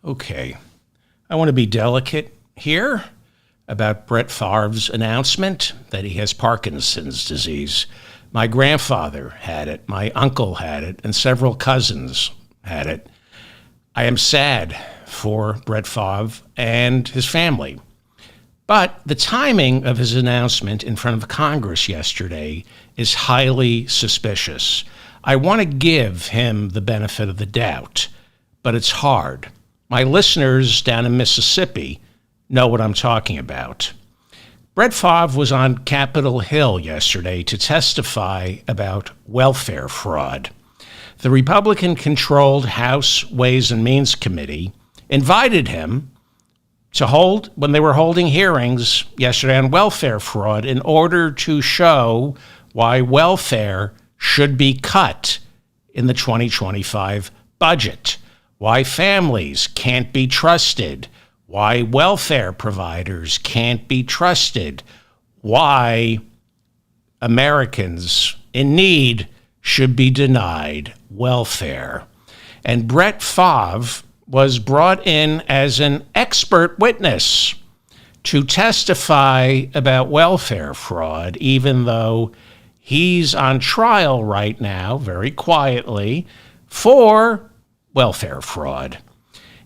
Okay, I want to be delicate here about Brett Favre's announcement that he has Parkinson's disease. My grandfather had it, my uncle had it, and several cousins had it. I am sad for Brett Favre and his family. But the timing of his announcement in front of Congress yesterday is highly suspicious. I want to give him the benefit of the doubt, but it's hard. My listeners down in Mississippi know what I'm talking about. Brett Favre was on Capitol Hill yesterday to testify about welfare fraud. The Republican-controlled House Ways and Means Committee invited him to hold, when they were holding hearings yesterday on welfare fraud, in order to show why welfare should be cut in the 2025 budget, why families can't be trusted, why welfare providers can't be trusted, why Americans in need should be denied welfare. And Brett Favre was brought in as an expert witness to testify about welfare fraud, even though he's on trial right now, very quietly, for welfare fraud.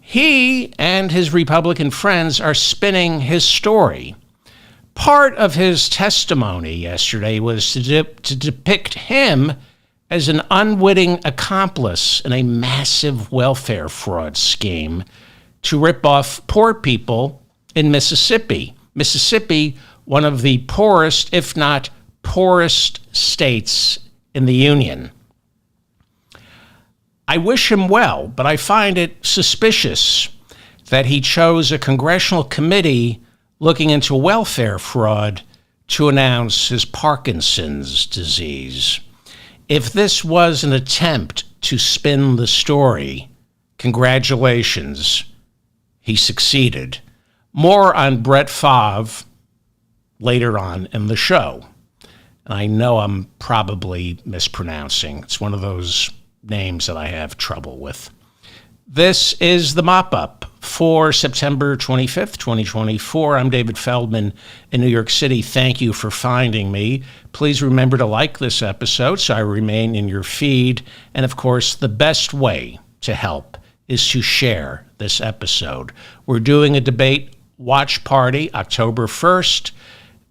He and his Republican friends are spinning his story. Part of his testimony yesterday was to depict him as an unwitting accomplice in a massive welfare fraud scheme to rip off poor people in Mississippi. Mississippi, one of the poorest, if not poorest, states in the Union. I wish him well, but I find it suspicious that he chose a congressional committee looking into welfare fraud to announce his Parkinson's disease. If this was an attempt to spin the story, congratulations, he succeeded. More on Brett Favre later on in the show. And I know I'm probably mispronouncing. It's one of those names that I have trouble with. This is the Mop-Up for September 25th, 2024. I'm David Feldman in New York City. Thank you for finding me. Please remember to like this episode so I remain in your feed. And of course, the best way to help is to share this episode. We're doing a debate watch party October 1st.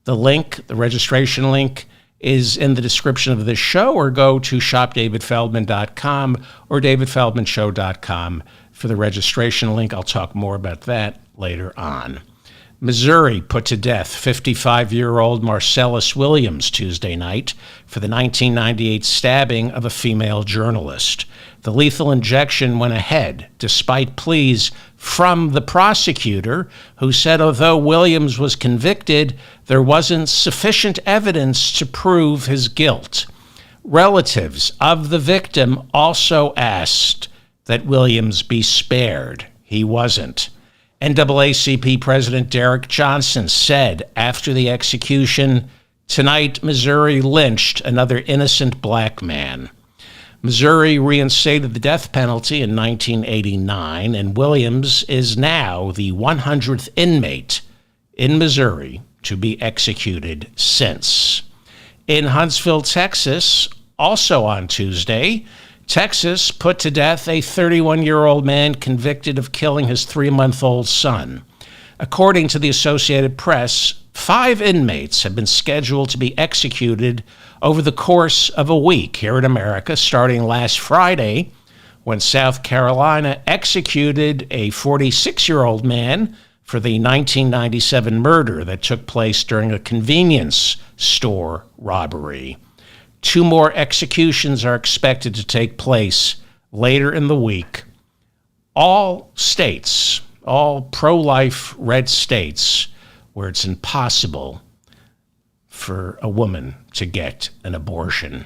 The link, the registration link, is in the description of this show, or go to shopdavidfeldman.com or davidfeldmanshow.com for the registration link. I'll talk more about that later on. Missouri put to death 55-year-old Marcellus Williams Tuesday night for the 1998 stabbing of a female journalist. The lethal injection went ahead, despite pleas from the prosecutor, who said although Williams was convicted, there wasn't sufficient evidence to prove his guilt. Relatives of the victim also asked that Williams be spared. He wasn't. NAACP President Derek Johnson said after the execution, "Tonight, Missouri lynched another innocent black man." Missouri reinstated the death penalty in 1989, and Williams is now the 100th inmate in Missouri to be executed since. In Huntsville, Texas, also on Tuesday, Texas put to death a 31-year-old man convicted of killing his 3-month-old son. According to the Associated Press, 5 inmates have been scheduled to be executed over the course of a week here in America, starting last Friday, when South Carolina executed a 46-year-old man for the 1997 murder that took place during a convenience store robbery. 2 more executions are expected to take place later in the week. All states, all pro-life red states, where it's impossible for a woman to get an abortion.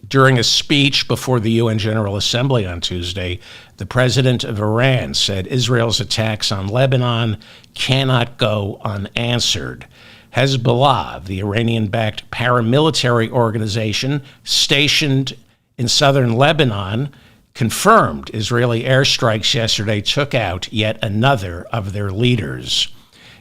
During a speech before the UN General Assembly on Tuesday, the president of Iran said Israel's attacks on Lebanon cannot go unanswered. Hezbollah, the Iranian-backed paramilitary organization stationed in southern Lebanon, confirmed Israeli airstrikes yesterday took out yet another of their leaders.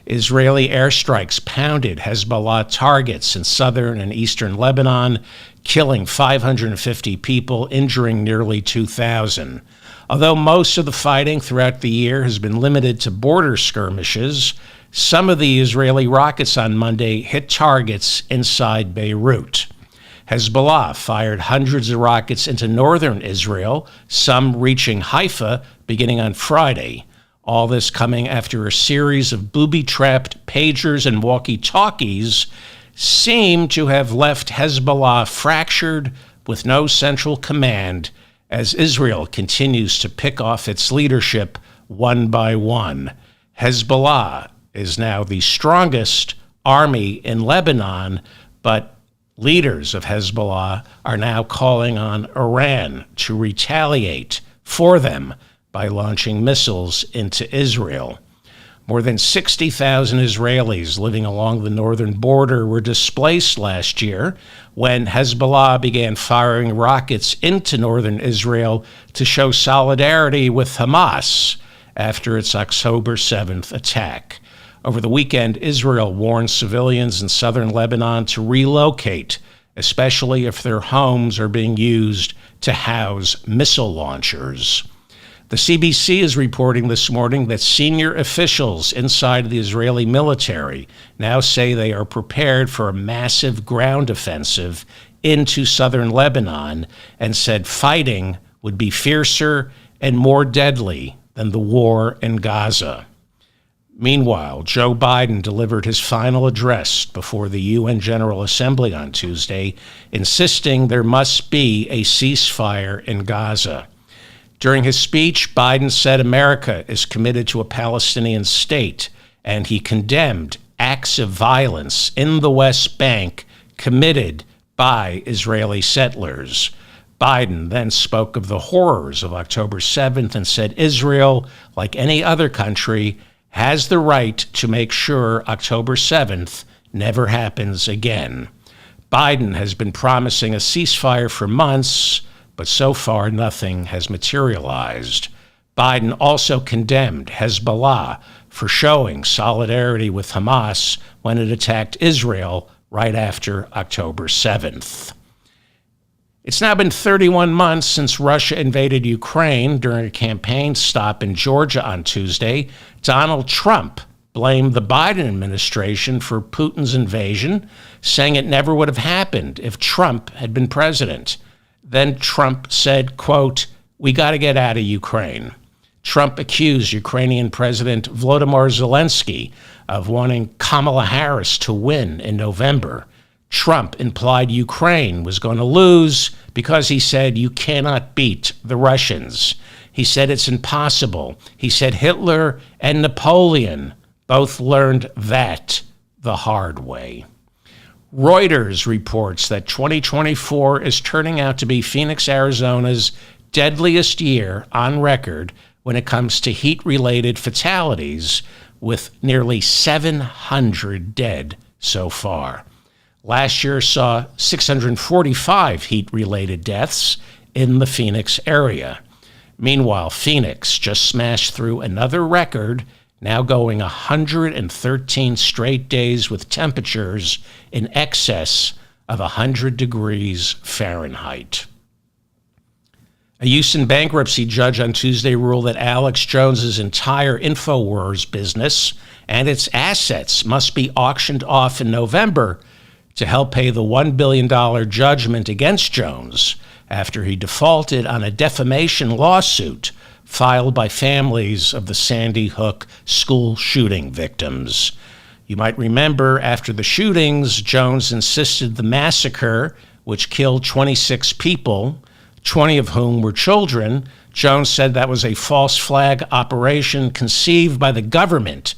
Israeli airstrikes pounded Hezbollah targets in southern and eastern Lebanon, killing 550 people, injuring nearly 2,000. Although most of the fighting throughout the year has been limited to border skirmishes, some of the Israeli rockets on Monday hit targets inside Beirut. Hezbollah fired hundreds of rockets into northern Israel, some reaching Haifa beginning on Friday. All this coming after a series of booby-trapped pagers and walkie-talkies seem to have left Hezbollah fractured with no central command as Israel continues to pick off its leadership one by one. Hezbollah is now the strongest army in Lebanon, but leaders of Hezbollah are now calling on Iran to retaliate for them by launching missiles into Israel. More than 60,000 Israelis living along the northern border were displaced last year when Hezbollah began firing rockets into northern Israel to show solidarity with Hamas after its October 7th attack. Over the weekend, Israel warned civilians in southern Lebanon to relocate, especially if their homes are being used to house missile launchers. The CBC is reporting this morning that senior officials inside the Israeli military now say they are prepared for a massive ground offensive into southern Lebanon and said fighting would be fiercer and more deadly than the war in Gaza. Meanwhile, Joe Biden delivered his final address before the UN General Assembly on Tuesday, insisting there must be a ceasefire in Gaza. During his speech, Biden said America is committed to a Palestinian state, and he condemned acts of violence in the West Bank committed by Israeli settlers. Biden then spoke of the horrors of October 7th and said Israel, like any other country, has the right to make sure October 7th never happens again. Biden has been promising a ceasefire for months, but so far nothing has materialized. Biden also condemned Hezbollah for showing solidarity with Hamas when it attacked Israel right after October 7th. It's now been 31 months since Russia invaded Ukraine. During a campaign stop in Georgia on Tuesday, Donald Trump blamed the Biden administration for Putin's invasion, saying it never would have happened if Trump had been president. Then Trump said, quote, "We got to get out of Ukraine." Trump accused Ukrainian President Volodymyr Zelensky of wanting Kamala Harris to win in November. Trump implied Ukraine was going to lose because he said you cannot beat the Russians. He said it's impossible. He said Hitler and Napoleon both learned that the hard way. Reuters reports that 2024 is turning out to be Phoenix, Arizona's deadliest year on record when it comes to heat-related fatalities, with nearly 700 dead so far. Last year saw 645 heat-related deaths in the Phoenix area. Meanwhile, Phoenix just smashed through another record, now going 113 straight days with temperatures in excess of 100 degrees Fahrenheit. A Houston bankruptcy judge on Tuesday ruled that Alex Jones's entire InfoWars business and its assets must be auctioned off in November to help pay the $1 billion judgment against Jones after he defaulted on a defamation lawsuit filed by families of the Sandy Hook school shooting victims. You might remember after the shootings, Jones insisted the massacre, which killed 26 people, 20 of whom were children, Jones said that was a false flag operation conceived by the government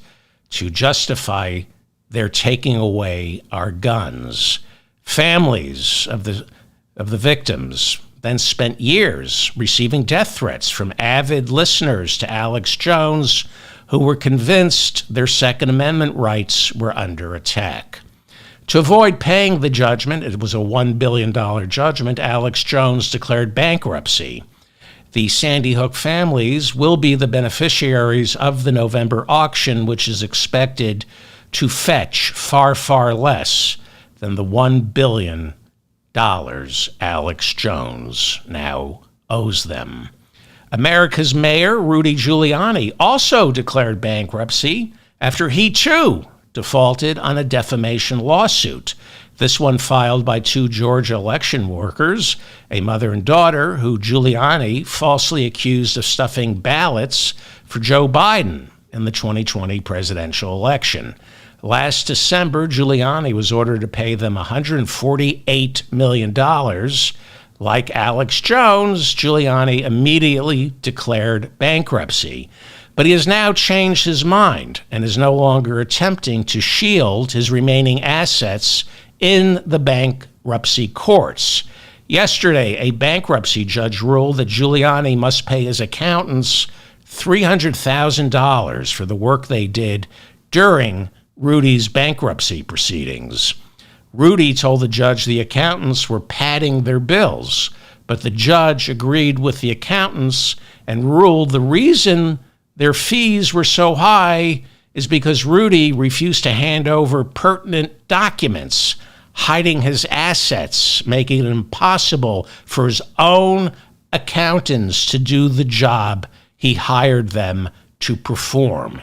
to justify their taking away our guns. Families of the victims then spent years receiving death threats from avid listeners to Alex Jones who were convinced their Second Amendment rights were under attack. To avoid paying the judgment, it was a $1 billion judgment, Alex Jones declared bankruptcy. The Sandy Hook families will be the beneficiaries of the November auction, which is expected to fetch far, far less than the $1 billion Alex Jones now owes them. America's mayor, Rudy Giuliani, also declared bankruptcy after he, too, defaulted on a defamation lawsuit. This one filed by two Georgia election workers, a mother and daughter who Giuliani falsely accused of stuffing ballots for Joe Biden in the 2020 presidential election. Last December, Giuliani was ordered to pay them $148 million. Like Alex Jones, Giuliani immediately declared bankruptcy. But he has now changed his mind and is no longer attempting to shield his remaining assets in the bankruptcy courts. Yesterday, a bankruptcy judge ruled that Giuliani must pay his accountants $300,000 for the work they did during Rudy's bankruptcy proceedings. Rudy told the judge the accountants were padding their bills, but the judge agreed with the accountants and ruled the reason their fees were so high is because Rudy refused to hand over pertinent documents, hiding his assets, making it impossible for his own accountants to do the job he hired them to perform.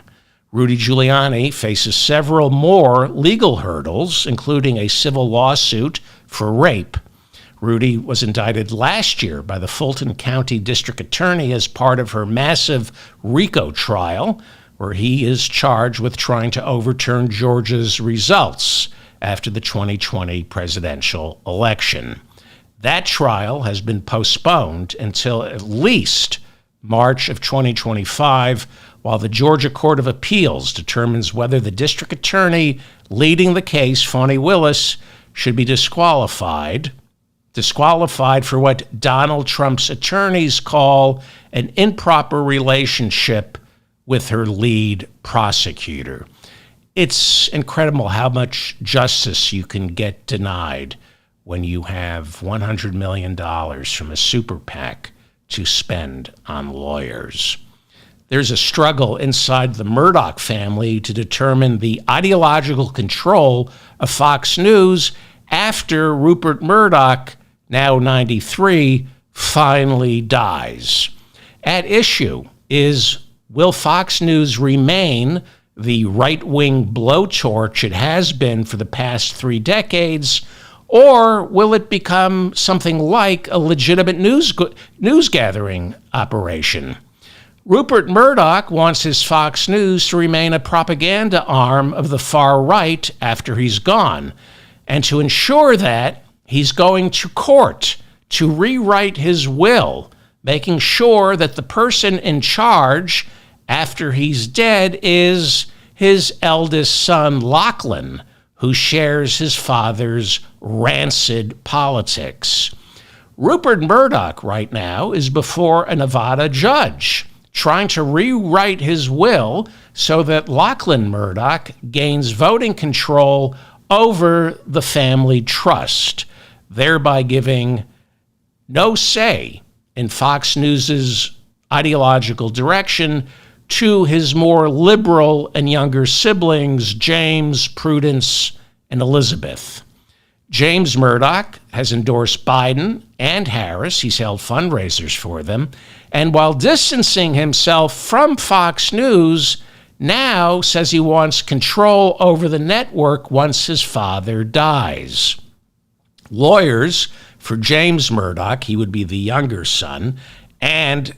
Rudy Giuliani faces several more legal hurdles, including a civil lawsuit for rape. Rudy was indicted last year by the Fulton County District Attorney as part of her massive RICO trial, where he is charged with trying to overturn Georgia's results after the 2020 presidential election. That trial has been postponed until at least March of 2025, while the Georgia Court of Appeals determines whether the district attorney leading the case, Fani Willis, should be disqualified for what Donald Trump's attorneys call an improper relationship with her lead prosecutor. It's incredible how much justice you can get denied when you have $100 million from a super PAC to spend on lawyers. There's a struggle inside the Murdoch family to determine the ideological control of Fox News after Rupert Murdoch, now 93, finally dies. At issue is, will Fox News remain the right-wing blowtorch it has been for the past 3 decades, or will it become something like a legitimate news-gathering operation? Rupert Murdoch wants his Fox News to remain a propaganda arm of the far right after he's gone. And to ensure that, he's going to court to rewrite his will, making sure that the person in charge after he's dead is his eldest son, Lachlan, who shares his father's rancid politics. Rupert Murdoch right now is before a Nevada judge, trying to rewrite his will so that Lachlan Murdoch gains voting control over the family trust, thereby giving no say in Fox News's ideological direction to his more liberal and younger siblings, James, Prudence, and Elizabeth. James Murdoch has endorsed Biden and Harris. He's held fundraisers for them. And while distancing himself from Fox News, now says he wants control over the network once his father dies. Lawyers for James Murdoch, he would be the younger son, and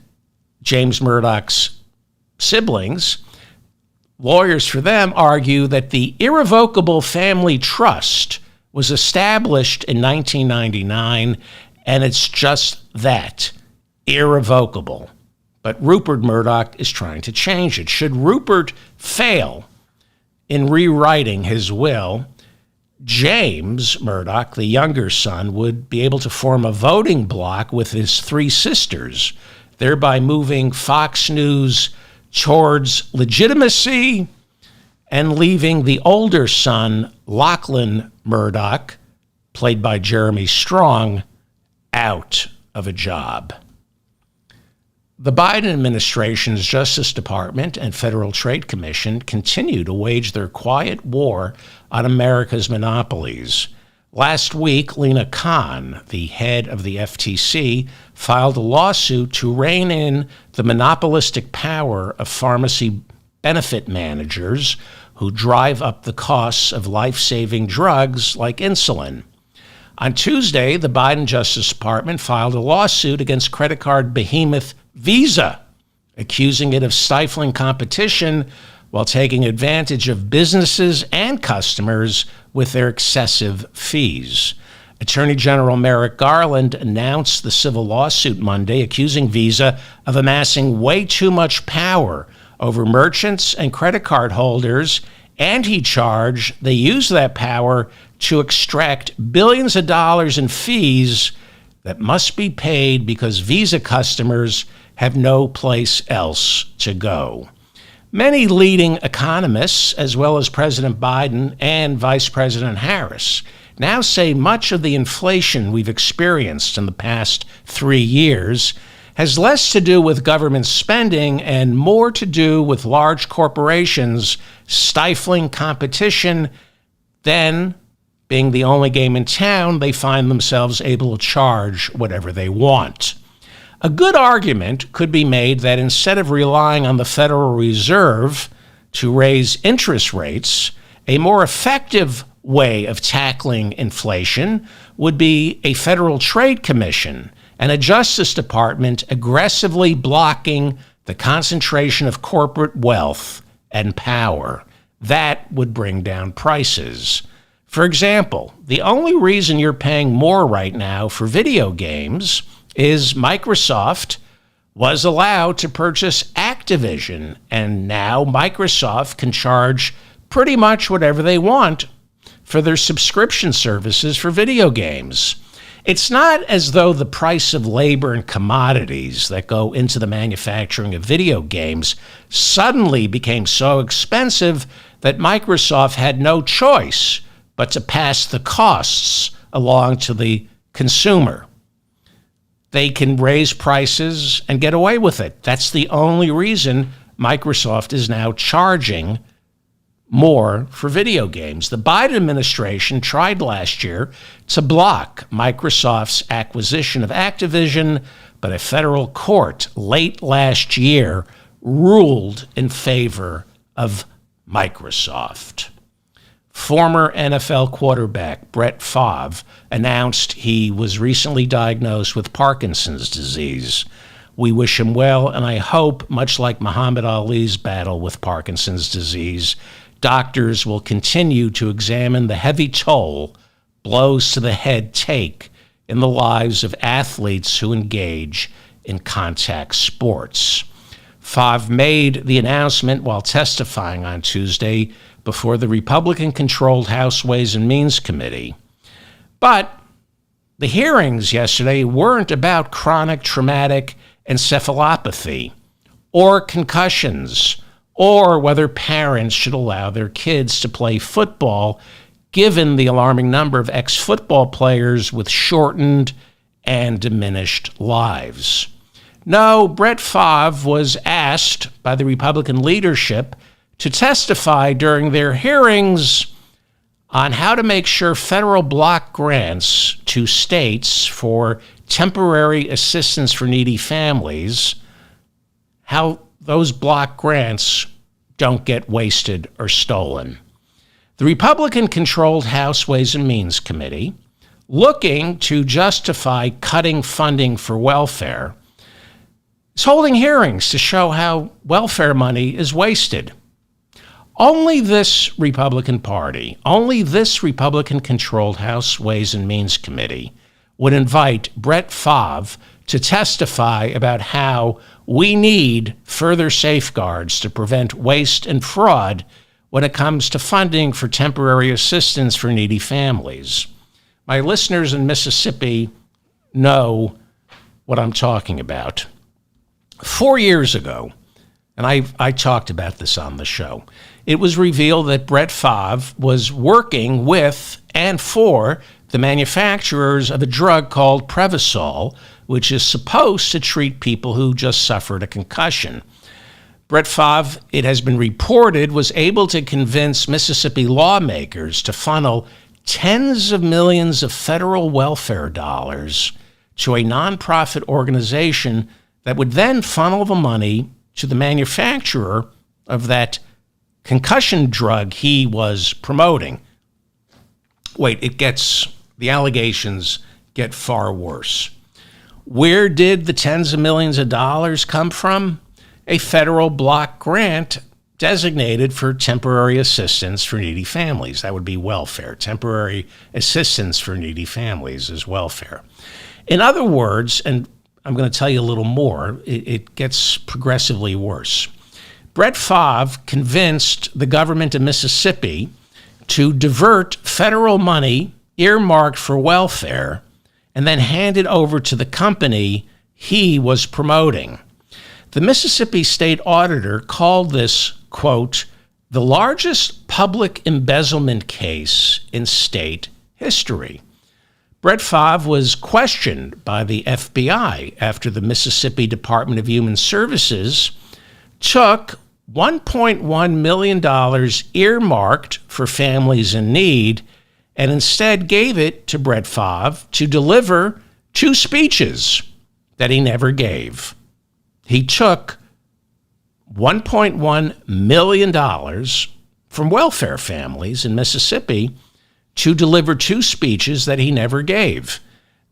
James Murdoch's siblings, lawyers for them argue that the irrevocable family trust was established in 1999, and it's just that, irrevocable. But Rupert Murdoch is trying to change it. Should Rupert fail in rewriting his will, James Murdoch, the younger son, would be able to form a voting bloc with his 3 sisters, thereby moving Fox News towards legitimacy and leaving the older son, Lachlan Murdoch, played by Jeremy Strong, out of a job. The Biden administration's Justice Department and Federal Trade Commission continue to wage their quiet war on America's monopolies. Last week, Lena Khan, the head of the FTC, filed a lawsuit to rein in the monopolistic power of pharmacy benefit managers who drive up the costs of life-saving drugs like insulin. On Tuesday, the Biden Justice Department filed a lawsuit against credit card behemoth Visa, accusing it of stifling competition while taking advantage of businesses and customers with their excessive fees. Attorney General Merrick Garland announced the civil lawsuit Monday, accusing Visa of amassing way too much power over merchants and credit card holders, and he charged they use that power to extract billions of dollars in fees that must be paid because Visa customers have no place else to go. Many leading economists, as well as President Biden and Vice President Harris, now say much of the inflation we've experienced in the past 3 years has less to do with government spending and more to do with large corporations stifling competition. Then, being the only game in town, they find themselves able to charge whatever they want. A good argument could be made that instead of relying on the Federal Reserve to raise interest rates, a more effective way of tackling inflation would be a Federal Trade Commission and a Justice Department aggressively blocking the concentration of corporate wealth and power. That would bring down prices. For example, the only reason you're paying more right now for video games is Microsoft was allowed to purchase Activision, and now Microsoft can charge pretty much whatever they want for their subscription services for video games. It's not as though the price of labor and commodities that go into the manufacturing of video games suddenly became so expensive that Microsoft had no choice but to pass the costs along to the consumer. They can raise prices and get away with it. That's the only reason Microsoft is now charging more for video games. The Biden administration tried last year to block Microsoft's acquisition of Activision, but a federal court late last year ruled in favor of Microsoft. Former NFL quarterback Brett Favre announced he was recently diagnosed with Parkinson's disease. We wish him well, and I hope, much like Muhammad Ali's battle with Parkinson's disease, doctors will continue to examine the heavy toll blows to the head take in the lives of athletes who engage in contact sports. Favre made the announcement while testifying on Tuesday before the Republican-controlled House Ways and Means Committee. But the hearings yesterday weren't about chronic traumatic encephalopathy or concussions or whether parents should allow their kids to play football, given the alarming number of ex-football players with shortened and diminished lives. No, Brett Favre was asked by the Republican leadership to testify during their hearings on how to make sure federal block grants to states for temporary assistance for needy families, how those block grants don't get wasted or stolen. The Republican-controlled House Ways and Means Committee, looking to justify cutting funding for welfare, is holding hearings to show how welfare money is wasted. Only this Republican Party, only this Republican-controlled House Ways and Means Committee would invite Brett Favre to testify about how we need further safeguards to prevent waste and fraud when it comes to funding for temporary assistance for needy families. My listeners in Mississippi know what I'm talking about. 4 years ago, and I talked about this on the show, it was revealed that Brett Favre was working with and for the manufacturers of a drug called Prevacol, which is supposed to treat people who just suffered a concussion. Brett Favre, it has been reported, was able to convince Mississippi lawmakers to funnel tens of millions of federal welfare dollars to a nonprofit organization that would then funnel the money to the manufacturer of that concussion drug he was promoting. Wait, the allegations get far worse. Where did the tens of millions of dollars come from? A federal block grant designated for temporary assistance for needy families. That would be welfare. Temporary assistance for needy families is welfare. In other words, and I'm going to tell you a little more, it gets progressively worse. Brett Favre convinced the government of Mississippi to divert federal money earmarked for welfare and then hand it over to the company he was promoting. The Mississippi state auditor called this, quote, the largest public embezzlement case in state history. Brett Favre was questioned by the FBI after the Mississippi Department of Human Services took $1.1 million earmarked for families in need and instead gave it to Brett Favre to deliver 2 speeches that he never gave. He took $1.1 million from welfare families in Mississippi to deliver 2 speeches that he never gave.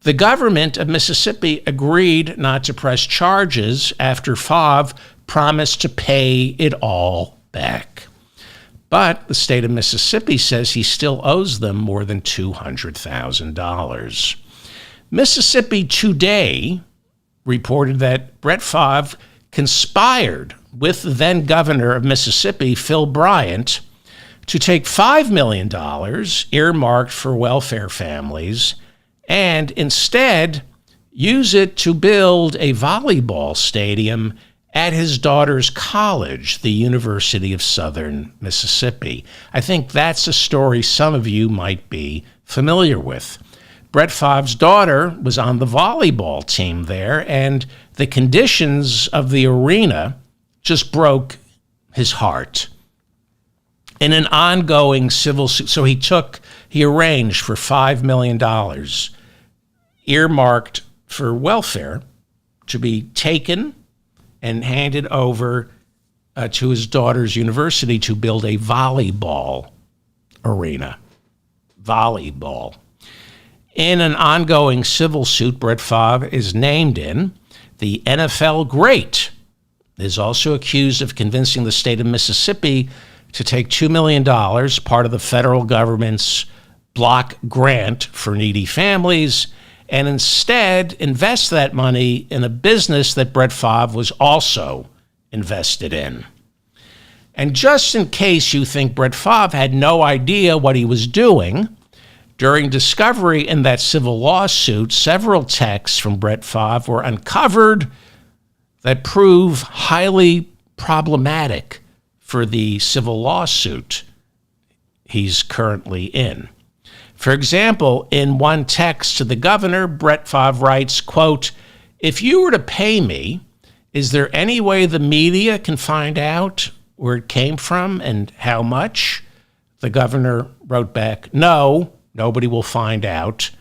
The government of Mississippi agreed not to press charges after Favre promised to pay it all back. But the state of Mississippi says he still owes them more than $200,000. Mississippi Today reported that Brett Favre conspired with the then governor of Mississippi, Phil Bryant, to take $5 million earmarked for welfare families and instead use it to build a volleyball stadium at his daughter's college, the University of Southern Mississippi. I think that's a story some of you might be familiar with. Brett Favre's daughter was on the volleyball team there, and the conditions of the arena just broke his heart. In an ongoing civil suit, so he arranged for $5 million earmarked for welfare to be taken and handed over to his daughter's university to build a volleyball arena. Volleyball. In an ongoing civil suit Brett Favre is named in, the NFL great is also accused of convincing the state of Mississippi to take $2 million, part of the federal government's block grant for needy families, and instead invest that money in a business that Brett Favre was also invested in. And just in case you think Brett Favre had no idea what he was doing, during discovery in that civil lawsuit, several texts from Brett Favre were uncovered that prove highly problematic for the civil lawsuit he's currently in. For example, in one text to the governor, Brett Favre writes, quote, if you were to pay me, is there any way the media can find out where it came from and how much? The governor wrote back, no, nobody will find out.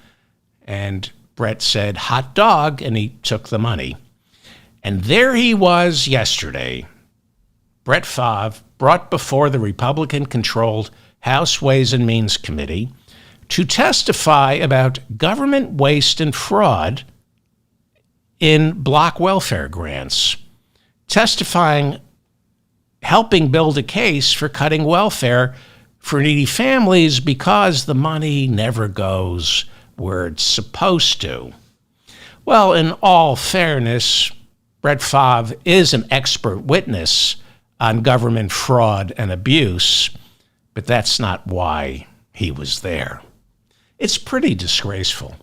And Brett said, hot dog, and he took the money. And there he was yesterday, Brett Favre, brought before the Republican-controlled House Ways and Means Committee to testify about government waste and fraud in block welfare grants, testifying, helping build a case for cutting welfare for needy families because the money never goes where it's supposed to. Well, in all fairness, Brett Favre is an expert witness on government fraud and abuse, but that's not why he was there. It's pretty disgraceful.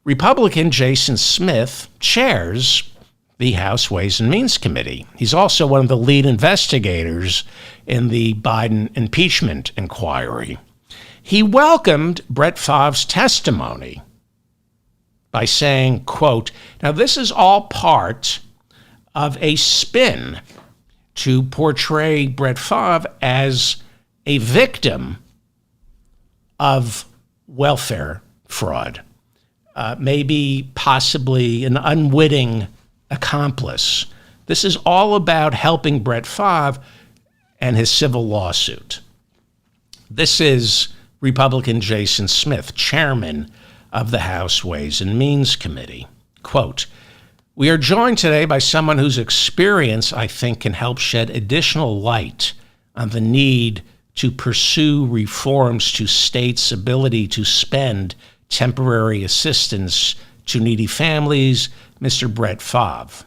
Republican Jason Smith chairs the House Ways and Means Committee. He's also one of the lead investigators in the Biden impeachment inquiry. He welcomed Brett Favre's testimony, by saying, quote, now this is all part of a spin to portray Brett Favre as a victim of welfare fraud, maybe possibly an unwitting accomplice. This is all about helping Brett Favre and his civil lawsuit. This is Republican Jason Smith, chairman of the House Ways and Means Committee. Quote, we are joined today by someone whose experience, I think, can help shed additional light on the need to pursue reforms to states' ability to spend temporary assistance to needy families, Mr. Brett Favre.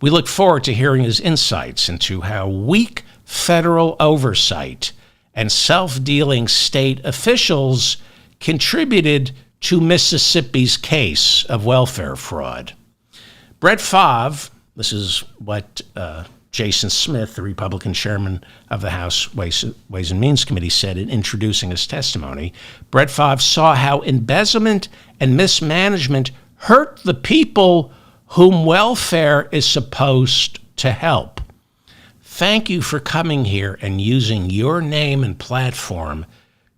We look forward to hearing his insights into how weak federal oversight and self-dealing state officials contributed to Mississippi's case of welfare fraud. Brett Favre, this is what Jason Smith, the Republican chairman of the House Ways and Means Committee, said in introducing his testimony. Brett Favre saw how embezzlement and mismanagement hurt the people whom welfare is supposed to help. Thank you for coming here and using your name and platform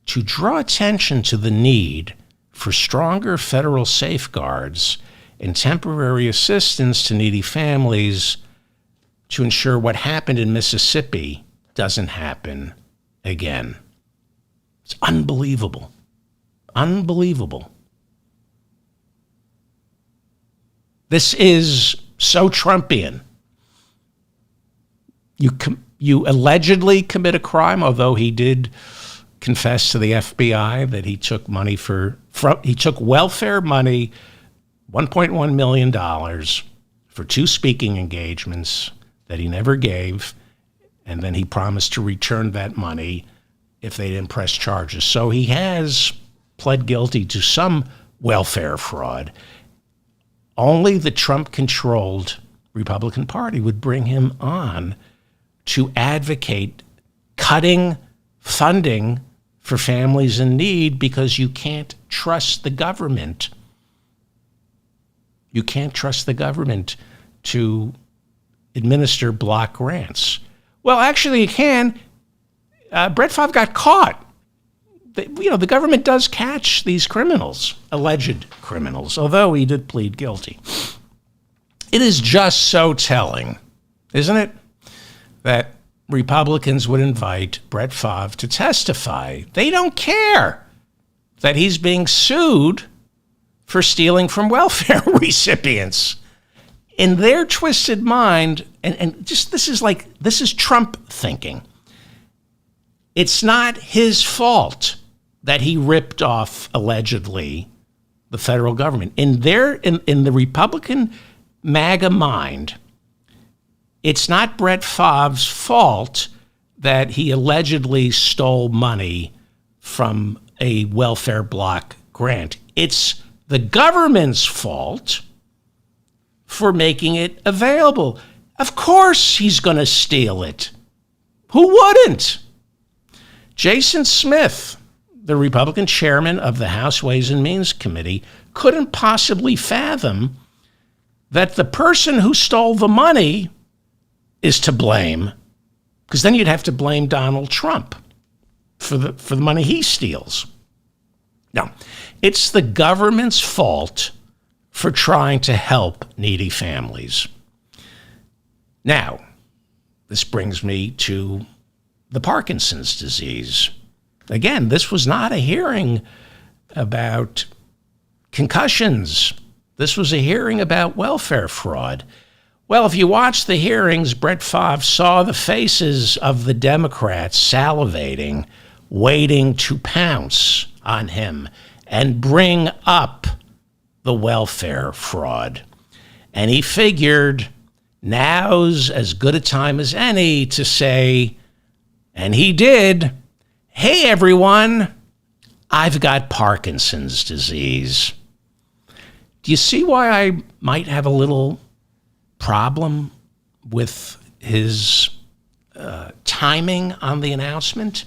to draw attention to the need for stronger federal safeguards and temporary assistance to needy families to ensure what happened in Mississippi doesn't happen again. It's unbelievable. Unbelievable. This is so Trumpian. You allegedly commit a crime, although he did confess to the FBI that he took money he took welfare money, $1.1 million, for 2 speaking engagements that he never gave, and then he promised to return that money if they didn't press charges. So he has pled guilty to some welfare fraud. Only the Trump-controlled Republican Party would bring him on to advocate cutting funding for families in need because you can't trust the government. You can't trust the government to administer block grants. Well, actually, you can. Brett Favre got caught. The government does catch these criminals, alleged criminals, although he did plead guilty. It is just so telling, isn't it, that Republicans would invite Brett Favre to testify. They don't care that he's being sued for stealing from welfare recipients. In their twisted mind, and just this is Trump thinking. It's not his fault that he ripped off, allegedly, the federal government. In the Republican MAGA mind, it's not Brett Favre's fault that he allegedly stole money from a welfare block grant. It's the government's fault for making it available. Of course he's going to steal it. Who wouldn't? Jason Smith, the Republican chairman of the House Ways and Means Committee, couldn't possibly fathom that the person who stole the money is to blame, because then you'd have to blame Donald Trump for the money he steals. No, it's the government's fault for trying to help needy families. Now, this brings me to the Parkinson's disease. Again, this was not a hearing about concussions. This was a hearing about welfare fraud. Well, if you watch the hearings, Brett Favre saw the faces of the Democrats salivating, waiting to pounce on him and bring up the welfare fraud. And he figured now's as good a time as any to say, and he did, hey, everyone, I've got Parkinson's disease. Do you see why I might have a little problem with his timing on the announcement?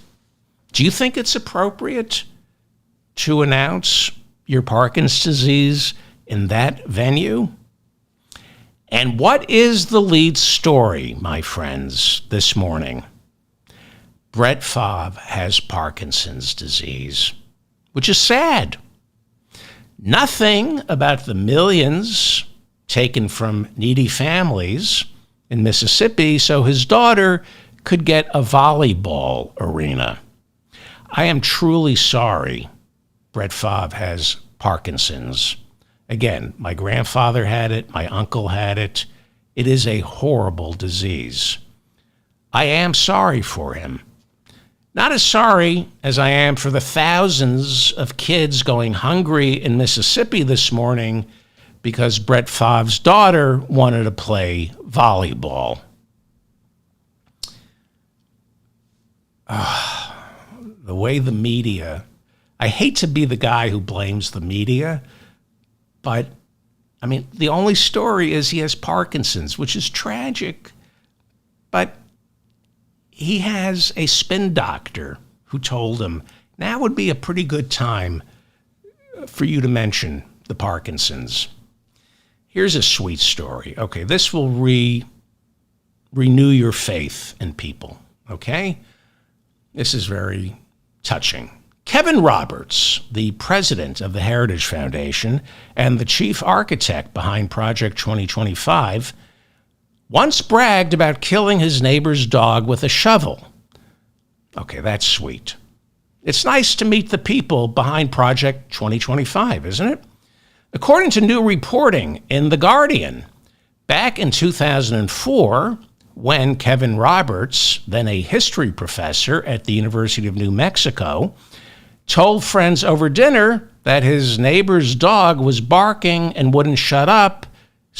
Do you think it's appropriate to announce your Parkinson's disease in that venue. And what is the lead story, my friends, this morning? Brett Favre has Parkinson's disease, which is sad. Nothing about the millions taken from needy families in Mississippi so his daughter could get a volleyball arena. I am truly sorry Brett Favre has Parkinson's. Again, my grandfather had it, my uncle had it. It is a horrible disease. I am sorry for him. Not as sorry as I am for the thousands of kids going hungry in Mississippi this morning because Brett Favre's daughter wanted to play volleyball. The way the media, I hate to be the guy who blames the media, but I mean, the only story is he has Parkinson's, which is tragic, but he has a spin doctor who told him, now would be a pretty good time for you to mention the Parkinson's. Here's a sweet story. Okay, this will renew your faith in people, okay? This is very touching. Kevin Roberts, the president of the Heritage Foundation and the chief architect behind Project 2025, once bragged about killing his neighbor's dog with a shovel. Okay, that's sweet. It's nice to meet the people behind Project 2025, isn't it? According to new reporting in The Guardian, back in 2004, when Kevin Roberts, then a history professor at the University of New Mexico, told friends over dinner that his neighbor's dog was barking and wouldn't shut up,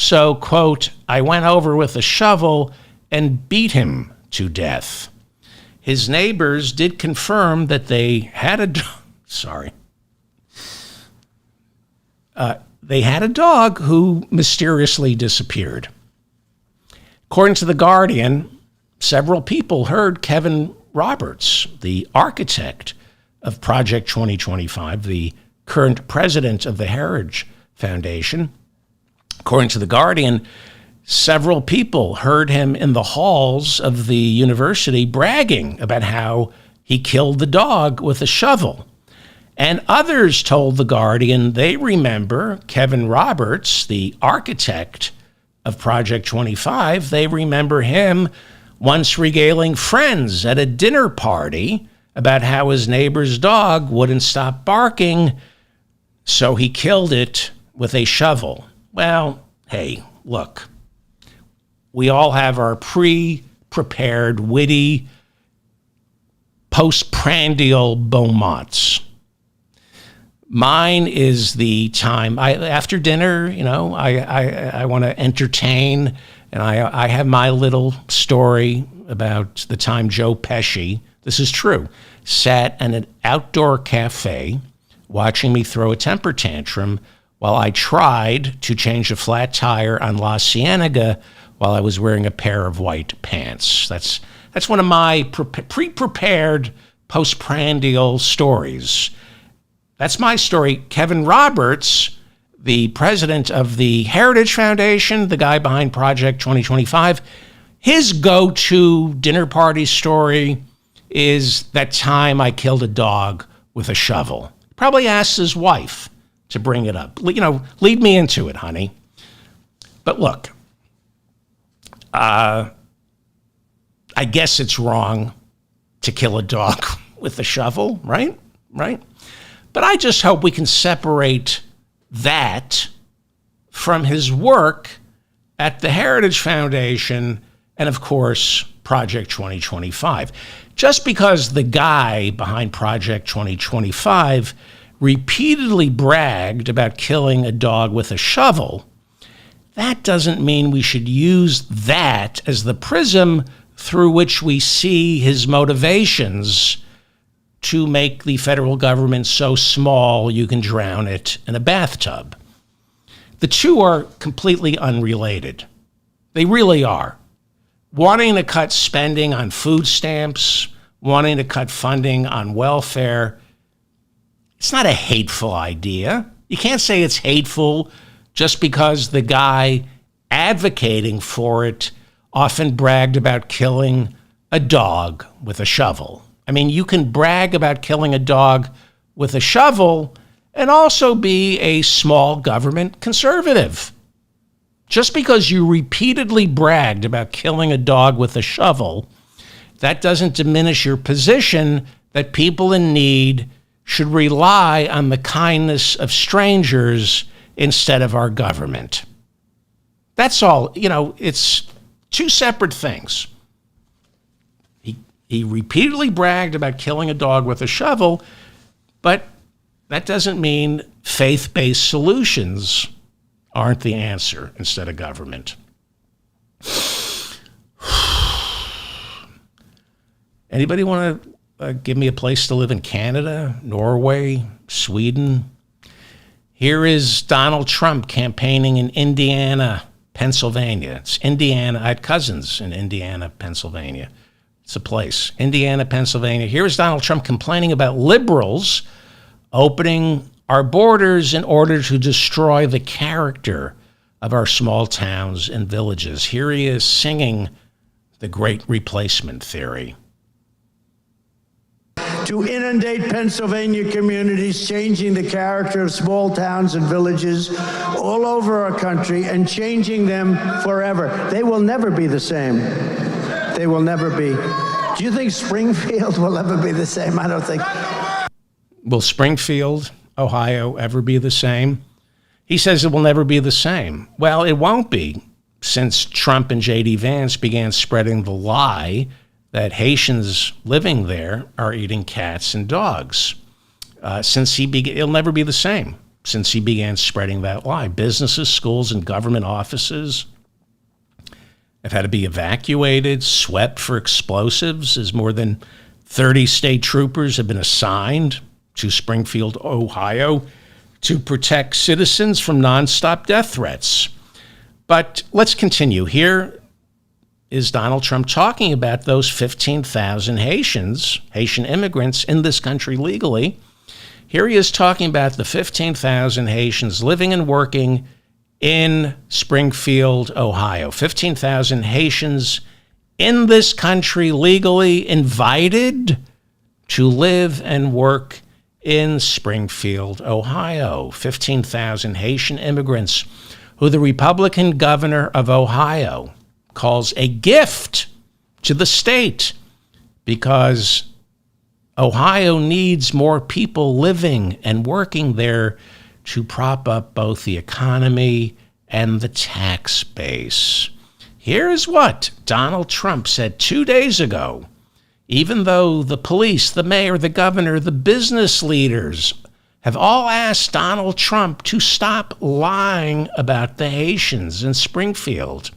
so, quote, I went over with a shovel and beat him to death. His neighbors did confirm that they had a they had a dog who mysteriously disappeared. According to The Guardian, several people heard Kevin Roberts, the architect of Project 2025, the current president of the Heritage Foundation. According to The Guardian, several people heard him in the halls of the university bragging about how he killed the dog with a shovel. And others told The Guardian they remember Kevin Roberts, the architect of Project 25. They remember him once regaling friends at a dinner party about how his neighbor's dog wouldn't stop barking, so he killed it with a shovel. Well, hey, look, we all have our pre-prepared, witty, postprandial Beaumonts. Mine is the time, after dinner, I want to entertain, and I have my little story about the time Joe Pesci, this is true, sat at an outdoor cafe watching me throw a temper tantrum while I tried to change a flat tire on La Cienega while I was wearing a pair of white pants. That's one of my pre-prepared postprandial stories. That's my story. Kevin Roberts, the president of the Heritage Foundation, the guy behind Project 2025, his go-to dinner party story is that time I killed a dog with a shovel. Probably asked his wife to bring it up. Lead me into it, honey. But look, I guess it's wrong to kill a dog with a shovel, right? Right? But I just hope we can separate that from his work at the Heritage Foundation and, of course, Project 2025. Just because the guy behind Project 2025 repeatedly bragged about killing a dog with a shovel, that doesn't mean we should use that as the prism through which we see his motivations to make the federal government so small you can drown it in a bathtub. The two are completely unrelated. They really are. Wanting to cut spending on food stamps, wanting to cut funding on welfare, it's not a hateful idea. You can't say it's hateful just because the guy advocating for it often bragged about killing a dog with a shovel. I mean, you can brag about killing a dog with a shovel and also be a small government conservative. Just because you repeatedly bragged about killing a dog with a shovel, that doesn't diminish your position that people in need should rely on the kindness of strangers instead of our government. That's all. It's two separate things. He repeatedly bragged about killing a dog with a shovel, but that doesn't mean faith-based solutions aren't the answer instead of government. Anybody want to give me a place to live in Canada, Norway, Sweden? Here is Donald Trump campaigning in Indiana, Pennsylvania. It's Indiana. I had cousins in Indiana, Pennsylvania. It's a place. Indiana, Pennsylvania. Here is Donald Trump complaining about liberals opening our borders in order to destroy the character of our small towns and villages. Here he is singing the great replacement theory. To inundate Pennsylvania communities, changing the character of small towns and villages all over our country and changing them forever. They will never be the same. They will never be. Do you think Springfield will ever be the same? I don't think. Will Springfield, Ohio, ever be the same? He says it will never be the same. Well, it won't be, since Trump and J.D. Vance began spreading the lie that Haitians living there are eating cats and dogs. It'll never be the same since he began spreading that lie. Businesses, schools, and government offices have had to be evacuated, swept for explosives, as more than 30 state troopers have been assigned to Springfield, Ohio, to protect citizens from nonstop death threats. But let's continue. Here is Donald Trump talking about those 15,000 Haitian immigrants in this country legally. Here he is talking about the 15,000 Haitians living and working in Springfield, Ohio. 15,000 Haitians in this country legally invited to live and work in Springfield, Ohio. 15,000 Haitian immigrants who the Republican governor of Ohio calls a gift to the state because Ohio needs more people living and working there to prop up both the economy and the tax base. Here's what Donald Trump said 2 days ago. Even though the police, the mayor, the governor, the business leaders have all asked Donald Trump to stop lying about the Haitians in Springfield.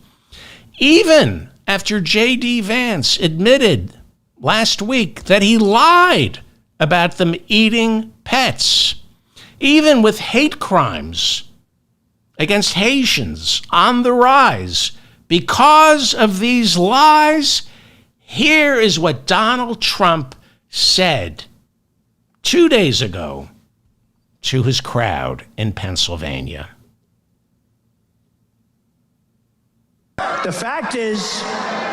Even after J.D. Vance admitted last week that he lied about them eating pets. Even with hate crimes against Haitians on the rise because of these lies, here is what Donald Trump said 2 days ago to his crowd in Pennsylvania. The fact is,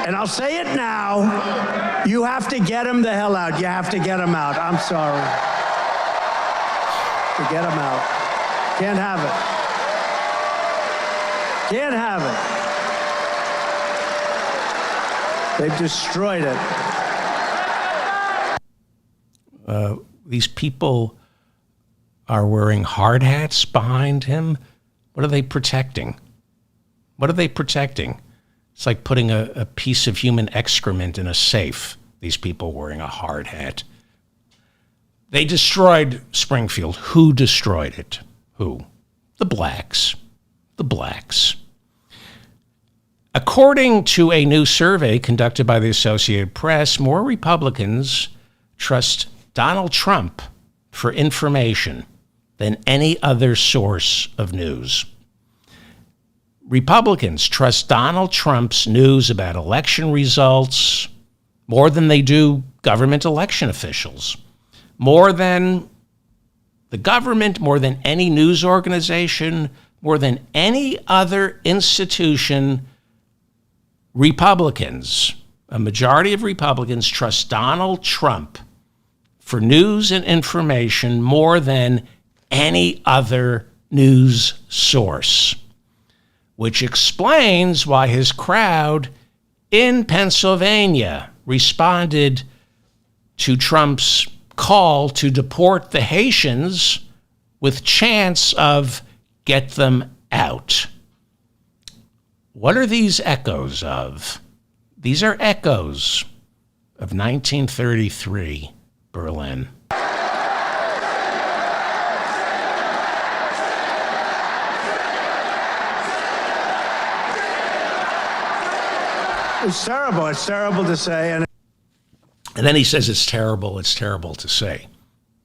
and I'll say it now, you have to get him the hell out. You have to get him out. I'm sorry. To get him out. Can't have it. Can't have it. They've destroyed it. These people are wearing hard hats behind him. What are they protecting? What are they protecting? It's like putting a piece of human excrement in a safe, these people wearing a hard hat. They destroyed Springfield. Who destroyed it? Who? The blacks. The blacks. According to a new survey conducted by the Associated Press, more Republicans trust Donald Trump for information than any other source of news. Republicans trust Donald Trump's news about election results more than they do government election officials. More than the government, more than any news organization, more than any other institution, Republicans, a majority of Republicans, trust Donald Trump for news and information more than any other news source, which explains why his crowd in Pennsylvania responded to Trump's call to deport the Haitians with chants of "get them out." What are these echoes of? These are echoes of 1933 Berlin. It's terrible. It's terrible to say. And then he says it's terrible to say.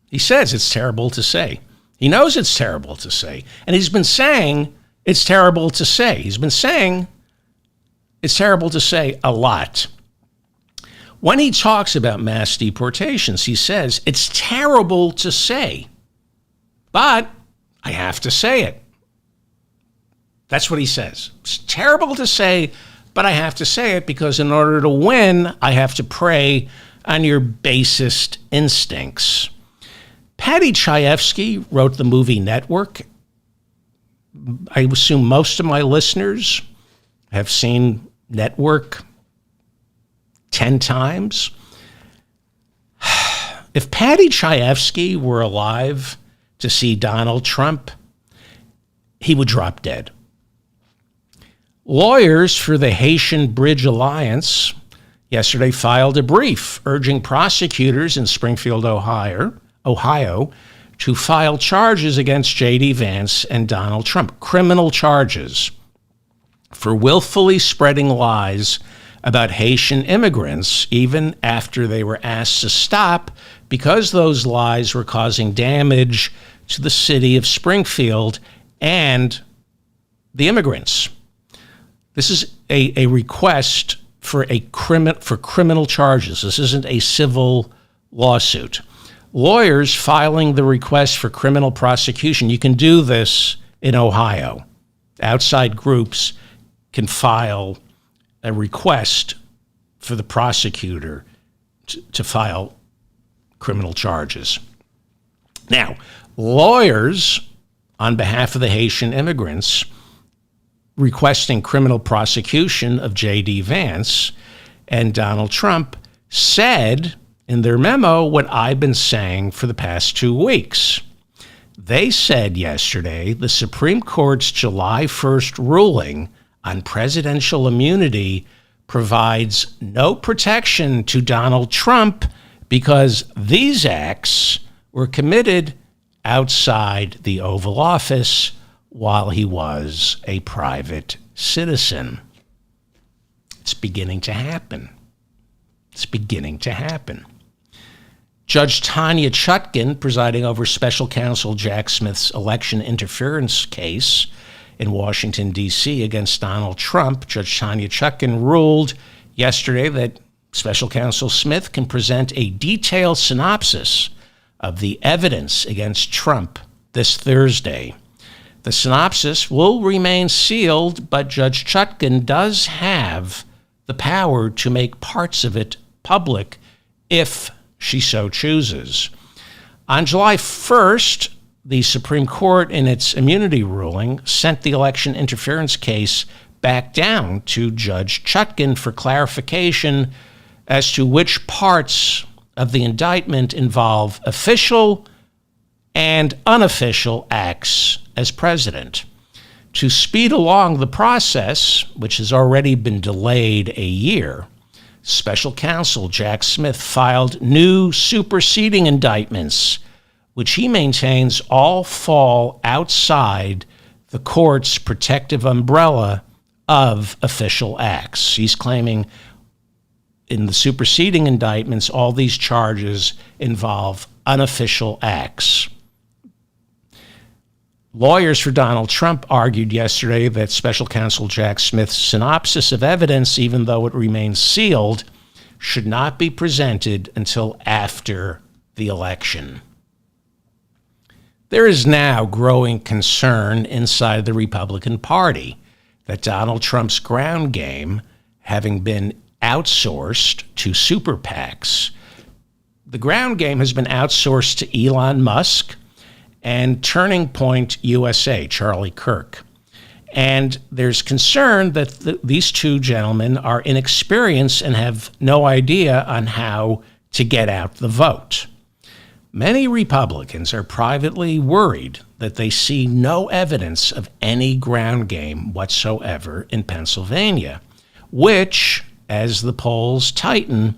He says it's terrible to say. He knows it's terrible to say. And he's been saying it's terrible to say. He's been saying it's terrible to say a lot. When he talks about mass deportations, he says it's terrible to say, but I have to say it. That's what he says. It's terrible to say, but I have to say it because in order to win, I have to prey on your basest instincts. Patty Chayefsky wrote the movie Network. I assume most of my listeners have seen Network 10 times. If Patty Chayefsky were alive to see Donald Trump, he would drop dead. Lawyers for the Haitian Bridge Alliance yesterday filed a brief urging prosecutors in Springfield, Ohio, to file charges against J.D. Vance and Donald Trump, criminal charges for willfully spreading lies about Haitian immigrants, even after they were asked to stop because those lies were causing damage to the city of Springfield and the immigrants. This is a request for criminal charges. This isn't a civil lawsuit. Lawyers filing the request for criminal prosecution, you can do this in Ohio. Outside groups can file a request for the prosecutor to file criminal charges. Now, lawyers on behalf of the Haitian immigrants requesting criminal prosecution of J.D. Vance and Donald Trump said in their memo what I've been saying for the past 2 weeks. They said yesterday the Supreme Court's July 1st ruling on presidential immunity provides no protection to Donald Trump because these acts were committed outside the Oval Office while he was a private citizen. It's beginning to happen. It's beginning to happen. Judge Tanya Chutkan, presiding over Special Counsel Jack Smith's election interference case in Washington, D.C. against Donald Trump, Judge Tanya Chutkan ruled yesterday that Special Counsel Smith can present a detailed synopsis of the evidence against Trump this Thursday. The synopsis will remain sealed, but Judge Chutkan does have the power to make parts of it public if she so chooses. On July 1st, the Supreme Court, in its immunity ruling, sent the election interference case back down to Judge Chutkan for clarification as to which parts of the indictment involve official and unofficial acts as president. To speed along the process, which has already been delayed a year, Special Counsel Jack Smith filed new superseding indictments, which he maintains all fall outside the court's protective umbrella of official acts. He's claiming in the superseding indictments, all these charges involve unofficial acts. Lawyers for Donald Trump argued yesterday that Special Counsel Jack Smith's synopsis of evidence, even though it remains sealed, should not be presented until after the election. There is now growing concern inside the Republican Party that Donald Trump's ground game, having been outsourced to super PACs, the ground game has been outsourced to Elon Musk and Turning Point USA, Charlie Kirk. And there's concern that these two gentlemen are inexperienced and have no idea on how to get out the vote. Many Republicans are privately worried that they see no evidence of any ground game whatsoever in Pennsylvania, which, as the polls tighten,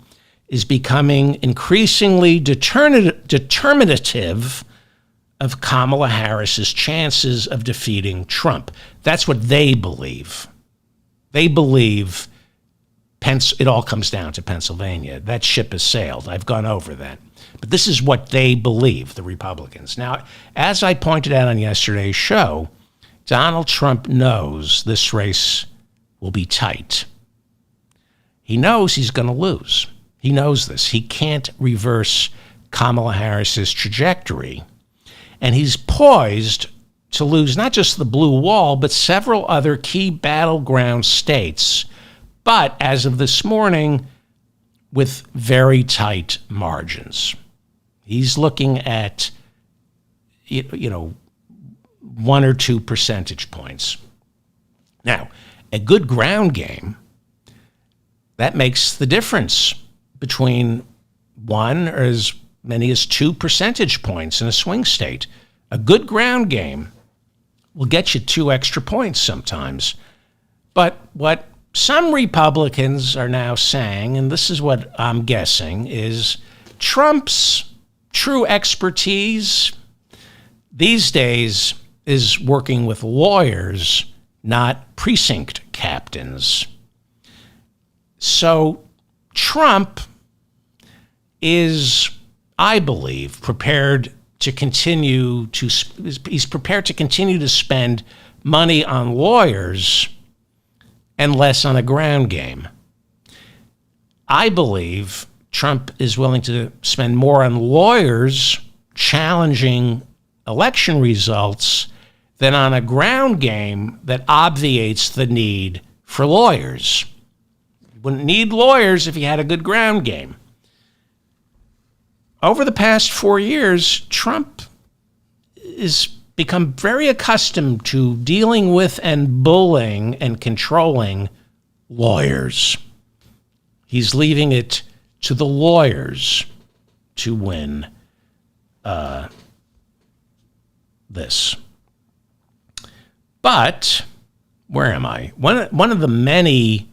is becoming increasingly determinative of Kamala Harris's chances of defeating Trump. That's what they believe. They believe it all comes down to Pennsylvania. That ship has sailed. I've gone over that. But this is what they believe, the Republicans. Now, as I pointed out on yesterday's show, Donald Trump knows this race will be tight. He knows he's going to lose. He knows this. He can't reverse Kamala Harris's trajectory. And he's poised to lose not just the blue wall, but several other key battleground states. But as of this morning, with very tight margins. He's looking at, 1 or 2 percentage points. Now, a good ground game, that makes the difference between 1 or as many as 2 percentage points in a swing state. A good ground game will get you 2 extra points sometimes. But what some Republicans are now saying, and this is what I'm guessing, is Trump's true expertise these days is working with lawyers, not precinct captains. So Trump is, I believe, prepared to continue to spend money on lawyers and less on a ground game. I believe Trump is willing to spend more on lawyers challenging election results than on a ground game that obviates the need for lawyers. You wouldn't need lawyers if you had a good ground game. Over the past 4 years, Trump has become very accustomed to dealing with and bullying and controlling lawyers. He's leaving it to the lawyers to win this. But, where am I? One of the many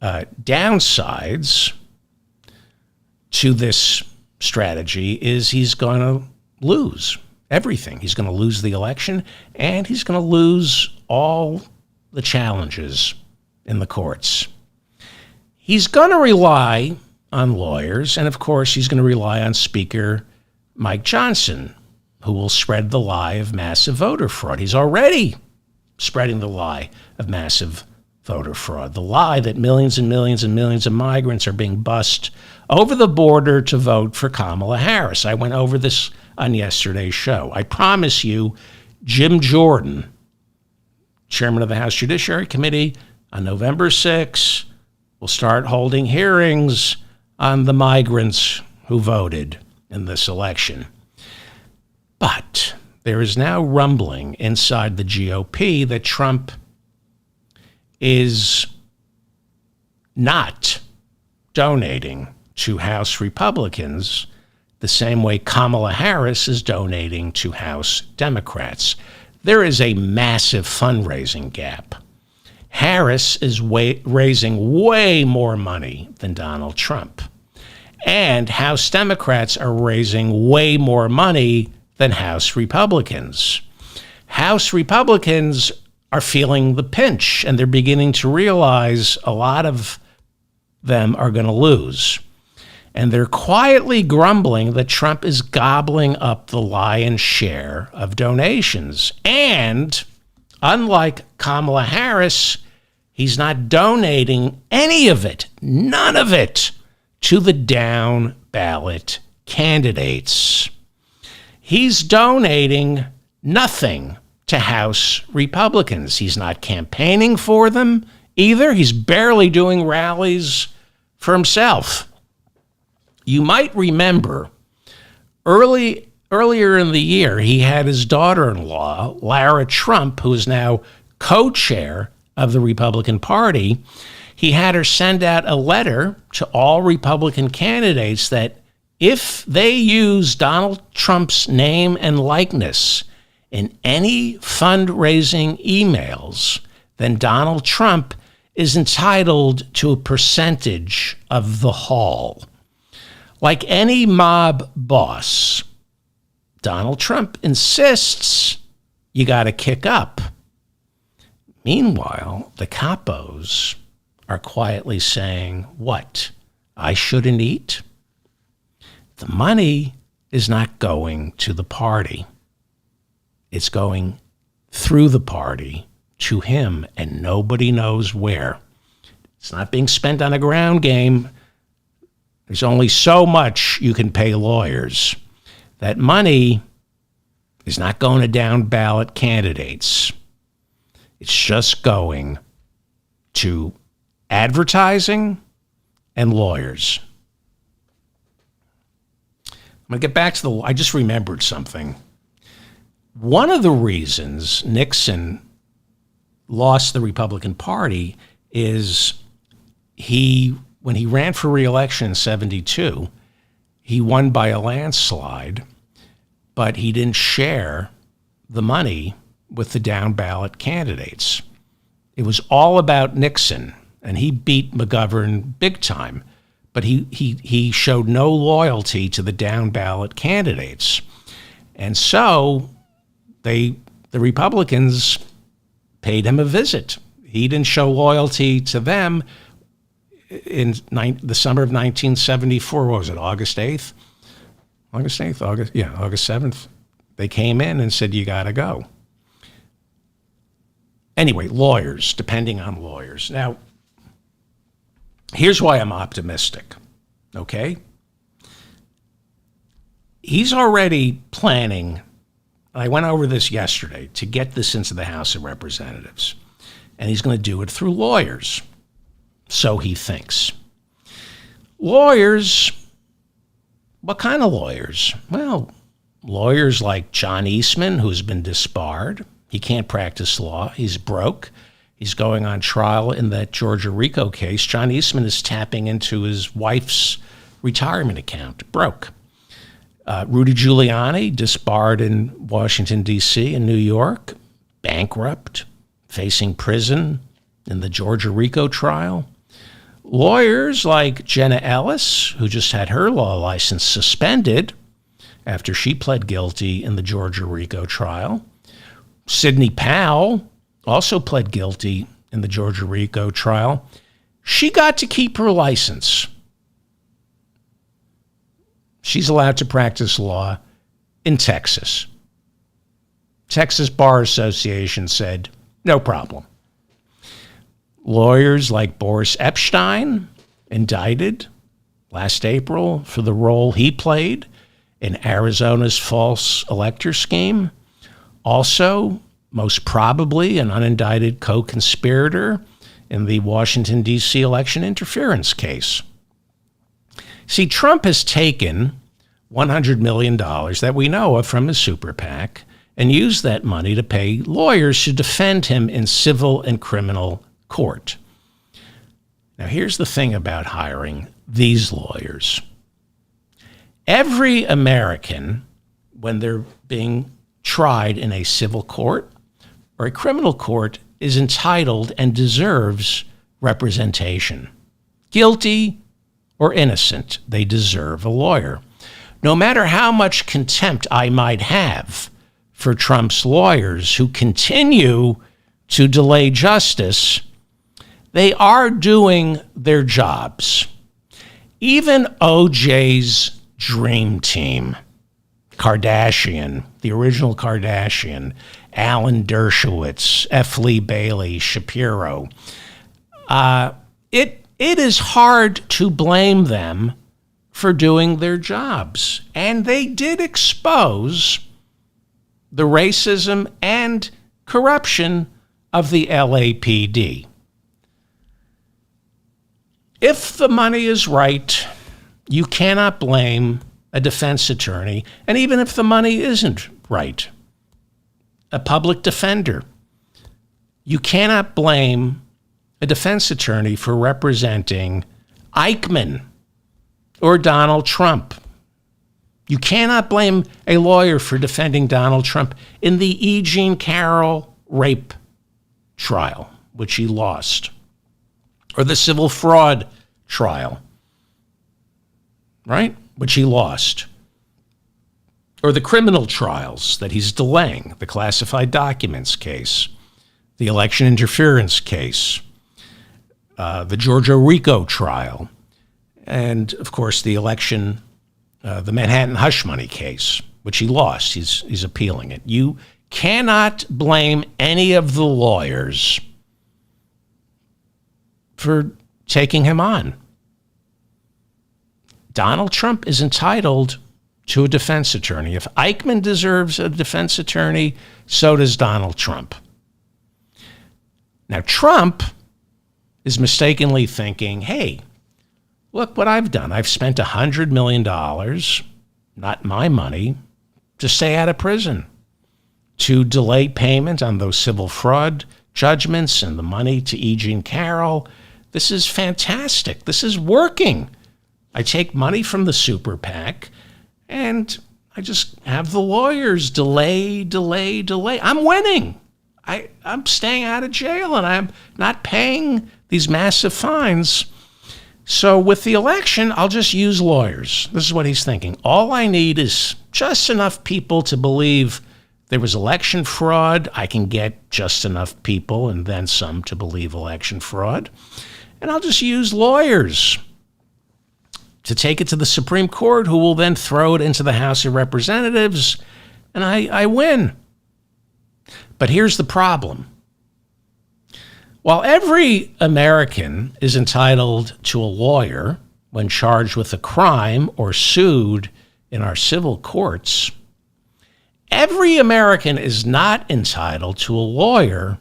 downsides to this strategy is he's going to lose everything. He's going to lose the election, and he's going to lose all the challenges in the courts. He's going to rely on lawyers, and of course, he's going to rely on Speaker Mike Johnson, who will spread the lie of massive voter fraud. He's already spreading the lie of massive voter fraud, the lie that millions and millions and millions of migrants are being bussed over the border to vote for Kamala Harris. I went over this on yesterday's show. I promise you, Jim Jordan, chairman of the House Judiciary Committee, on November 6th, will start holding hearings on the migrants who voted in this election. But there is now rumbling inside the GOP that Trump is not donating to House Republicans the same way Kamala Harris is donating to House Democrats. There is a massive fundraising gap. Harris is raising way more money than Donald Trump. And House Democrats are raising way more money than House Republicans. House Republicans are feeling the pinch, and they're beginning to realize a lot of them are going to lose. And they're quietly grumbling that Trump is gobbling up the lion's share of donations. And unlike Kamala Harris, he's not donating any of it, none of it, to the down ballot candidates. he's donating nothing to House Republicans. He's not campaigning for them either. He's barely doing rallies for himself. You might remember earlier in the year, he had his daughter-in-law, Lara Trump, who is now co-chair of the Republican Party. He had her send out a letter to all Republican candidates that if they use Donald Trump's name and likeness in any fundraising emails, then Donald Trump is entitled to a percentage of the haul. Like any mob boss, Donald Trump insists you got to kick up. Meanwhile, the capos are quietly saying, what? I shouldn't eat? The money is not going to the party. It's going through the party to him, and nobody knows where. It's not being spent on a ground game. There's only so much you can pay lawyers. That money is not going to down ballot candidates. It's just going to advertising and lawyers. I'm going to get back to I just remembered something. One of the reasons Nixon lost the Republican Party is when he ran for re-election in 1972, he won by a landslide, but he didn't share the money with the down ballot candidates. It was all about Nixon, and he beat McGovern big time, but he showed no loyalty to the down ballot candidates. And so the Republicans paid him a visit. He didn't show loyalty to them in the summer of 1974. What was it, August 8th? August 7th. They came in and said, you got to go. Anyway, lawyers, depending on lawyers. Now, here's why I'm optimistic, okay? He's already planning, I went over this yesterday, to get this into the House of Representatives. And he's going to do it through lawyers. So he thinks. Lawyers, what kind of lawyers? Well, lawyers like John Eastman, who's been disbarred. He can't practice law. He's broke. He's going on trial in that Georgia RICO case. John Eastman is tapping into his wife's retirement account. Broke. Rudy Giuliani, disbarred in Washington, D.C. and New York. Bankrupt. Facing prison in the Georgia RICO trial. Lawyers like Jenna Ellis, who just had her law license suspended after she pled guilty in the Georgia RICO trial. Sidney Powell also pled guilty in the Georgia RICO trial. She got to keep her license. She's allowed to practice law in Texas. Texas Bar Association said, no problem. Lawyers like Boris Epshteyn, indicted last April for the role he played in Arizona's false elector scheme. Also, most probably an unindicted co-conspirator in the Washington, D.C. election interference case. See, Trump has taken $100 million that we know of from his super PAC and used that money to pay lawyers to defend him in civil and criminal court. Now, here's the thing about hiring these lawyers. Every American, when they're being tried in a civil court or a criminal court, is entitled and deserves representation. Guilty or innocent, they deserve a lawyer. No matter how much contempt I might have for Trump's lawyers who continue to delay justice, they are doing their jobs. Even OJ's dream team, Kardashian, the original Kardashian, Alan Dershowitz, F. Lee Bailey, Shapiro, it is hard to blame them for doing their jobs. And they did expose the racism and corruption of the LAPD. If the money is right, you cannot blame a defense attorney, and even if the money isn't right, a public defender, you cannot blame a defense attorney for representing Eichmann or Donald Trump. You cannot blame a lawyer for defending Donald Trump in the E. Jean Carroll rape trial, which he lost, or the civil fraud trial, right, which he lost, or the criminal trials that he's delaying, the classified documents case, the election interference case, the Georgia RICO trial, and, of course, the election, the Manhattan hush money case, which he lost. He's appealing it. You cannot blame any of the lawyers for taking him on. Donald Trump is entitled to a defense attorney. If Eichmann deserves a defense attorney, so does Donald Trump. Now, Trump is mistakenly thinking, hey, look what I've done. I've spent $100 million, not my money, to stay out of prison, to delay payment on those civil fraud judgments and the money to E. Jean Carroll. This is fantastic. This is working. I take money from the super PAC and I just have the lawyers delay. I'm winning. I'm staying out of jail and I'm not paying these massive fines. So with the election, I'll just use lawyers. This is what he's thinking. All I need is just enough people to believe there was election fraud. I can get just enough people and then some to believe election fraud. And I'll just use lawyers to take it to the Supreme Court, who will then throw it into the House of Representatives, and I win. But here's the problem. While every American is entitled to a lawyer when charged with a crime or sued in our civil courts, every American is not entitled to a lawyer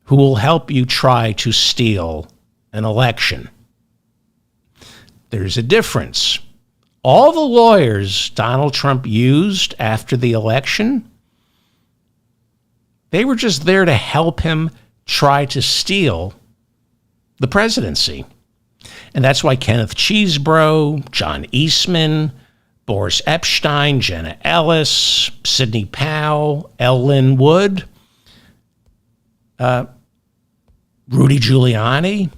who will help you try to steal an election. There's a difference. All the lawyers Donald Trump used after the election, they were just there to help him try to steal the presidency. And that's why Kenneth Chesebro, John Eastman, Boris Epshteyn, Jenna Ellis, Sidney Powell, L. Lynn Wood, Rudy Giuliani,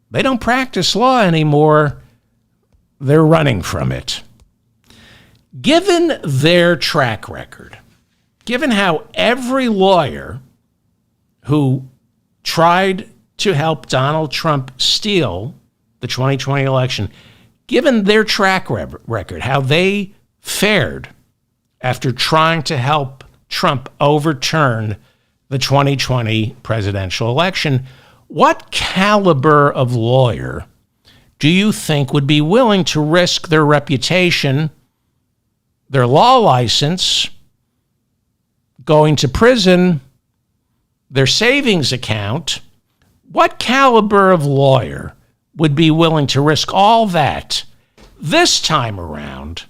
they don't practice law anymore. They're running from it. Given their track record, given how every lawyer who tried to help Donald Trump steal the 2020 election, given their track record, how they fared after trying to help Trump overturn the 2020 presidential election, what caliber of lawyer do you think would be willing to risk their reputation, their law license, going to prison, their savings account? What caliber of lawyer would be willing to risk all that this time around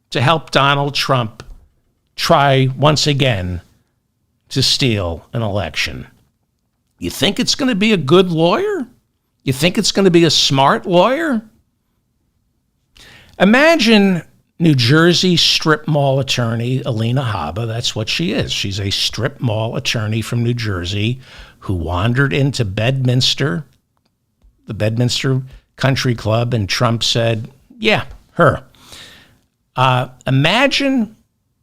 to help Donald Trump try once again to steal an election? You think it's going to be a good lawyer? You think it's going to be a smart lawyer? Imagine New Jersey strip mall attorney Alina Habba. That's what she is. She's a strip mall attorney from New Jersey who wandered into Bedminster, the Bedminster Country Club, and Trump said, yeah, her. Imagine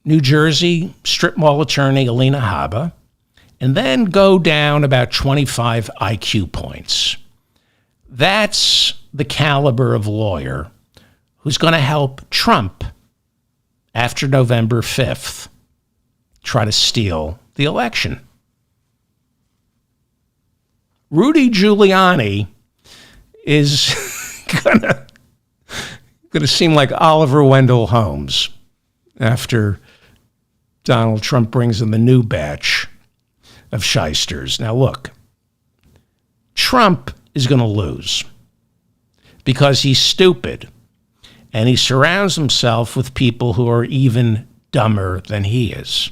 New Jersey strip mall attorney Alina Habba, and then go down about 25 IQ points. That's the caliber of lawyer who's going to help Trump after November 5th try to steal the election. Rudy Giuliani is gonna seem like Oliver Wendell Holmes after Donald Trump brings in the new batch of shysters. Now look, Trump is going to lose because he's stupid and he surrounds himself with people who are even dumber than he is.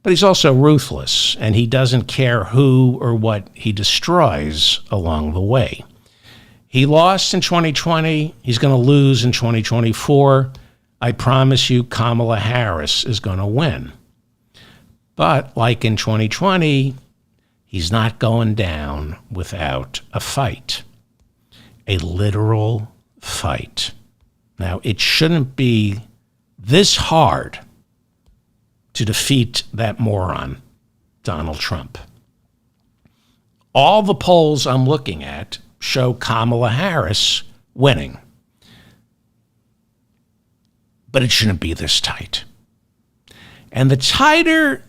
But he's also ruthless and he doesn't care who or what he destroys along the way. He lost in 2020. He's going to lose in 2024. I promise you Kamala Harris is going to win. But like in 2020, he's not going down without a fight, a literal fight. Now, it shouldn't be this hard to defeat that moron, Donald Trump. All the polls I'm looking at show Kamala Harris winning. But it shouldn't be this tight. And the tighter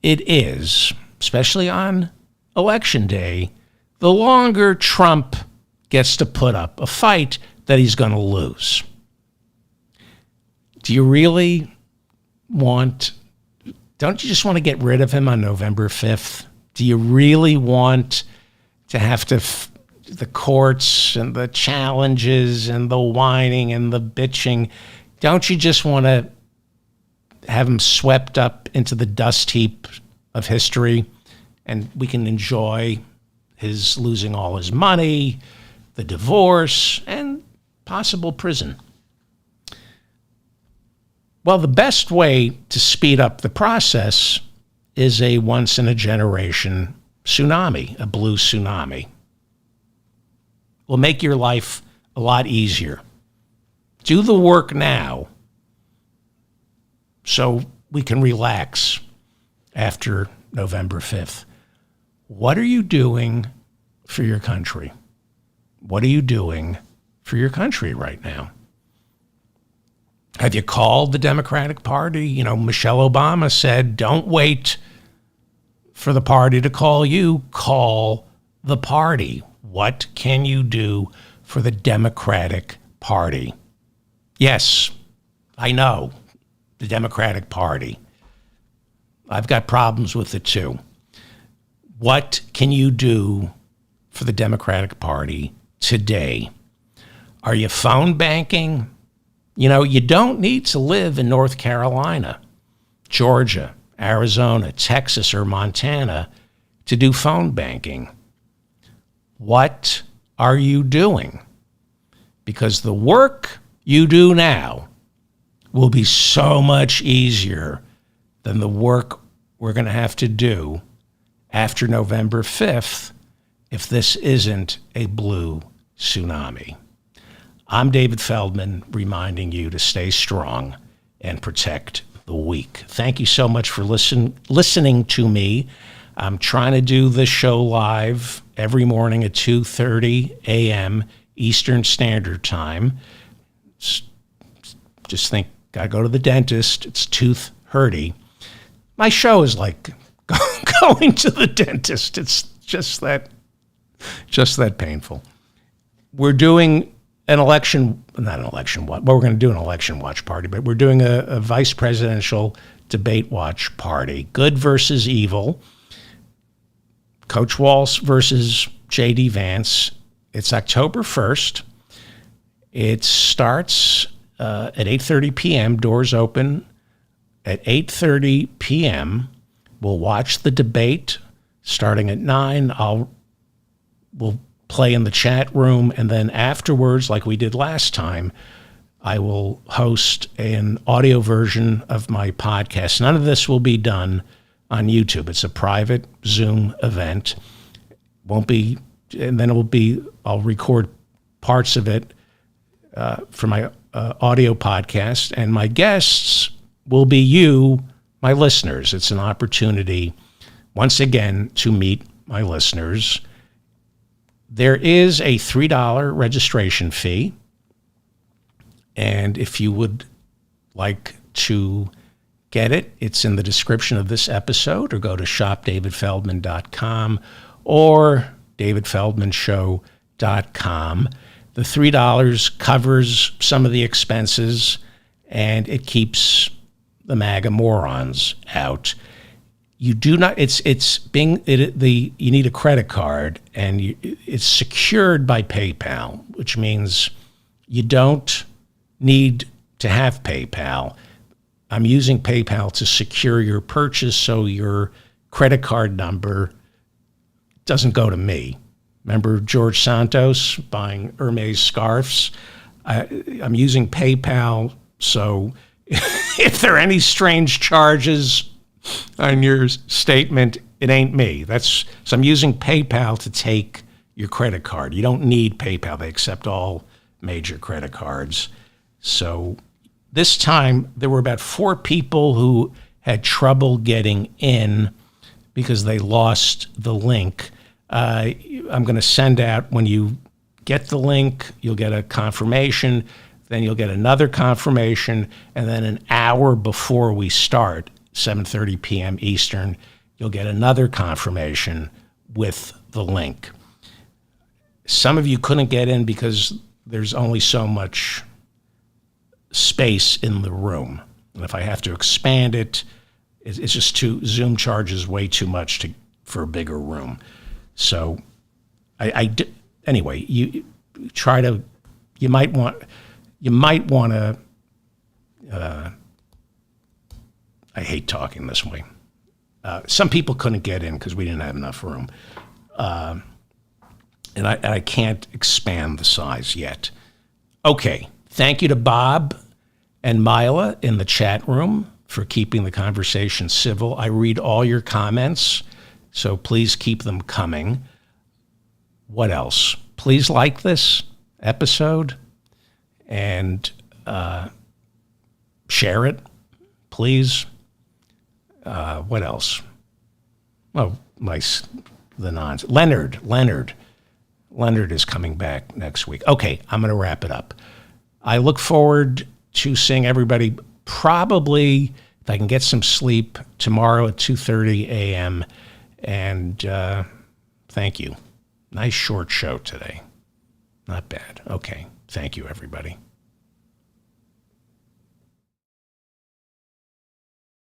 it is, especially on Election Day, the longer Trump gets to put up a fight that he's going to lose. Do you really don't you just want to get rid of him on November 5th? Do you really want to have the courts and the challenges and the whining and the bitching? Don't you just want to have him swept up into the dust heap of history and we can enjoy his losing all his money, the divorce, and possible prison? Well, the best way to speed up the process is a once-in-a-generation tsunami, a blue tsunami. Will make your life a lot easier. Do the work now so we can relax after November 5th. What are you doing for your country? What are you doing for your country right now? Have you called the Democratic Party? You know, Michelle Obama said, don't wait for the party to call you. Call the party. What can you do for the Democratic Party? Yes, I know, the Democratic Party. I've got problems with it too. What can you do for the Democratic Party today? Are you phone banking? You know, you don't need to live in North Carolina, Georgia, Arizona, Texas, or Montana to do phone banking. What are you doing? Because the work you do now will be so much easier than the work we're going to have to do after November 5th if this isn't a blue tsunami. I'm David Feldman, reminding you to stay strong and protect the weak. Thank you so much for listening to me. I'm trying to do this show live every morning at 2:30 a.m. Eastern Standard Time. Just think, I go to the dentist, it's tooth hurty. My show is like going to the dentist. It's just that painful. We're doing we're going to do an election watch party, but we're doing a vice presidential debate watch party. Good versus evil. Coach Walsh versus J.D. Vance. It's October 1st. It starts at 8:30 p.m. Doors open at 8:30 p.m. We'll watch the debate starting at 9. We'll play in the chat room, and then afterwards, like we did last time, I will host an audio version of my podcast. None of this will be done on YouTube. It's a private Zoom event. Won't be, and then I'll record parts of it for my audio podcast, and my guests will be you, my listeners. It's an opportunity, once again, to meet my listeners. There is a $3 registration fee, and if you would like to get it, it's in the description of this episode, or go to shopdavidfeldman.com or davidfeldmanshow.com. The $3 covers some of the expenses, and it keeps the MAGA morons out. You do not. You need a credit card, and it's secured by PayPal, which means you don't need to have PayPal. I'm using PayPal to secure your purchase, so your credit card number doesn't go to me. Remember George Santos buying Hermes scarves? I'm using PayPal, so if there are any strange charges on your statement, it ain't me. So I'm using PayPal to take your credit card. You don't need PayPal. They accept all major credit cards. So this time there were about 4 people who had trouble getting in because they lost the link. I'm going to send out, when you get the link, you'll get a confirmation, then you'll get another confirmation, and then an hour before we start, 7:30 p.m. Eastern, you'll get another confirmation with the link. Some of you couldn't get in because there's only so much space in the room. And if I have to expand it, it's just Zoom charges way too much for a bigger room. So anyway, you might want to, I hate talking this way. Some people couldn't get in because we didn't have enough room. And I can't expand the size yet. Okay. Thank you to Bob and Mila in the chat room for keeping the conversation civil. I read all your comments, so please keep them coming. What else? Please like this episode and share it, please. What else? Oh, Leonard is coming back next week. Okay, I'm going to wrap it up. I look forward to seeing everybody probably, if I can get some sleep, tomorrow at 2:30 a.m. And thank you. Nice short show today. Not bad. Okay. Thank you, everybody.